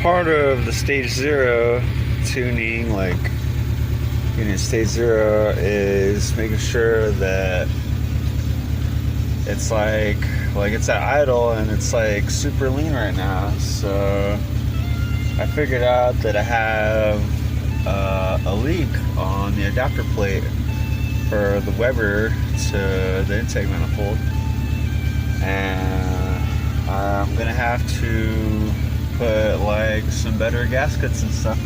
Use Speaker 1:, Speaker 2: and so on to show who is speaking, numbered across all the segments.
Speaker 1: Part of the stage 0 tuning, like getting stage 0, is making sure that it's like it's at idle and it's like super lean right now. So I figured out that I have a leak on the adapter plate for the Weber to the intake manifold, and I'm gonna have to put like some better gaskets and stuff.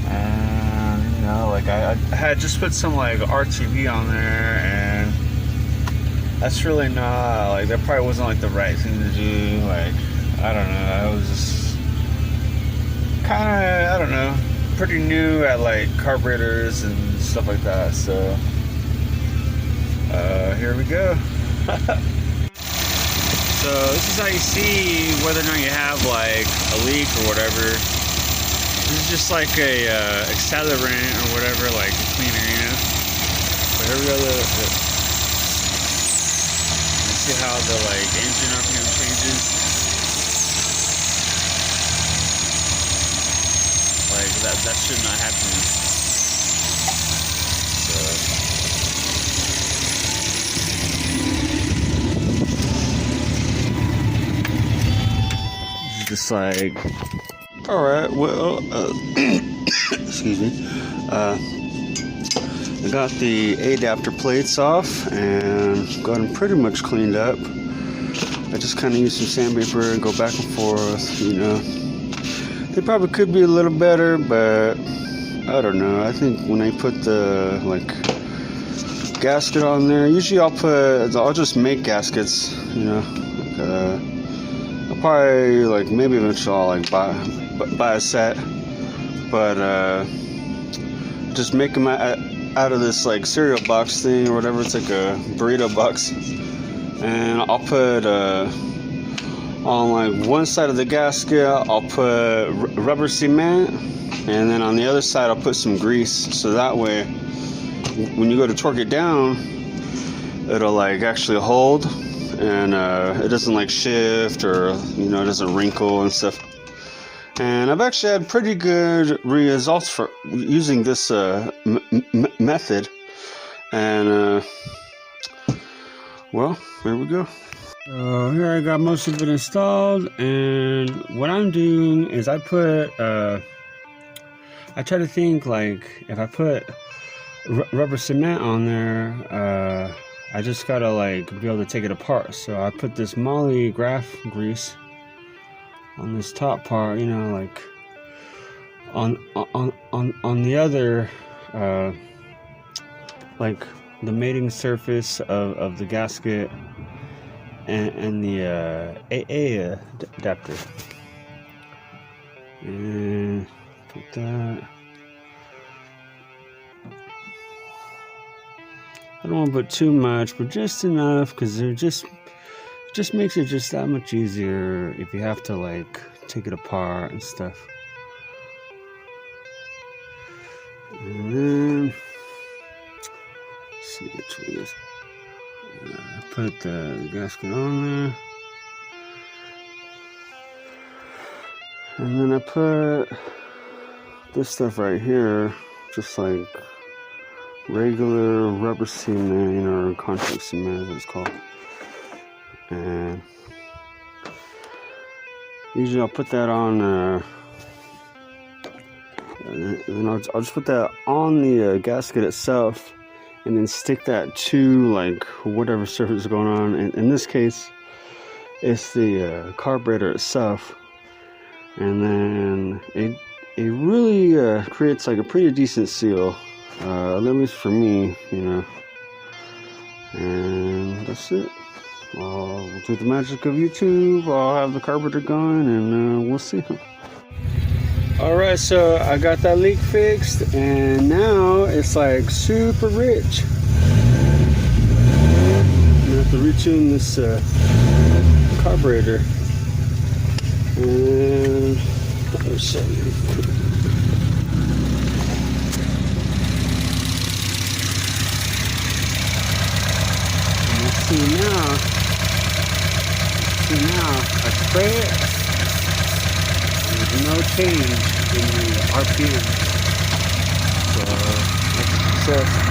Speaker 1: And you know, like I had just put some like RTV on there, and that's really not like, that probably wasn't like the right thing to do. Like, I don't know, I was just kind of, I don't know, pretty new at like carburetors and stuff like that. So here we go. So this is how you see whether or not you have like a leak or whatever. This is just like a accelerant or whatever, like a cleaner, you know. So here we go. You see how the like engine RPM changes. Like that should not happen. So. Just like, all right, well, excuse me. I got the adapter plates off and got them pretty much cleaned up. I just kind of used some sandpaper and go back and forth, you know. They probably could be a little better, but I don't know. I think when I put the like gasket on there, usually I'll just make gaskets, you know. I'll probably like, maybe eventually I'll like buy a set, but just make them out of this like cereal box thing or whatever. It's like a burrito box, and I'll put on like one side of the gasket I'll put rubber cement, and then on the other side I'll put some grease, so that way when you go to torque it down, it'll like actually hold, and it doesn't like shift, or you know, it doesn't wrinkle and stuff. And I've actually had pretty good results for using this method. And well, here we go. So here I got most of it installed, and what I'm doing is I try to think like, if I put rubber cement on there, I just gotta like be able to take it apart. So I put this moly graph grease on this top part, you know, like on the other like the mating surface of the gasket and the AA adapter, and put that. I don't want to put too much, but just enough, because they're just makes it just that much easier if you have to like take it apart and stuff. And then let's see which way this. Put the gasket on there, and then I put this stuff right here, just like regular rubber cement, or contact cement, as it's called. And usually I'll put that on, and then I'll just put that on the gasket itself, and then stick that to like whatever surface is going on. And in this case, it's the carburetor itself, and then it really creates like a pretty decent seal, at least for me, you know. And that's it. Through the magic of YouTube, I'll have the carburetor going, and we'll see. Alright, so I got that leak fixed, and now it's like super rich. I have to retune this carburetor, and I'll show you. And let's see now. see now, I spray it, there's no change in the RPM. So, like I said,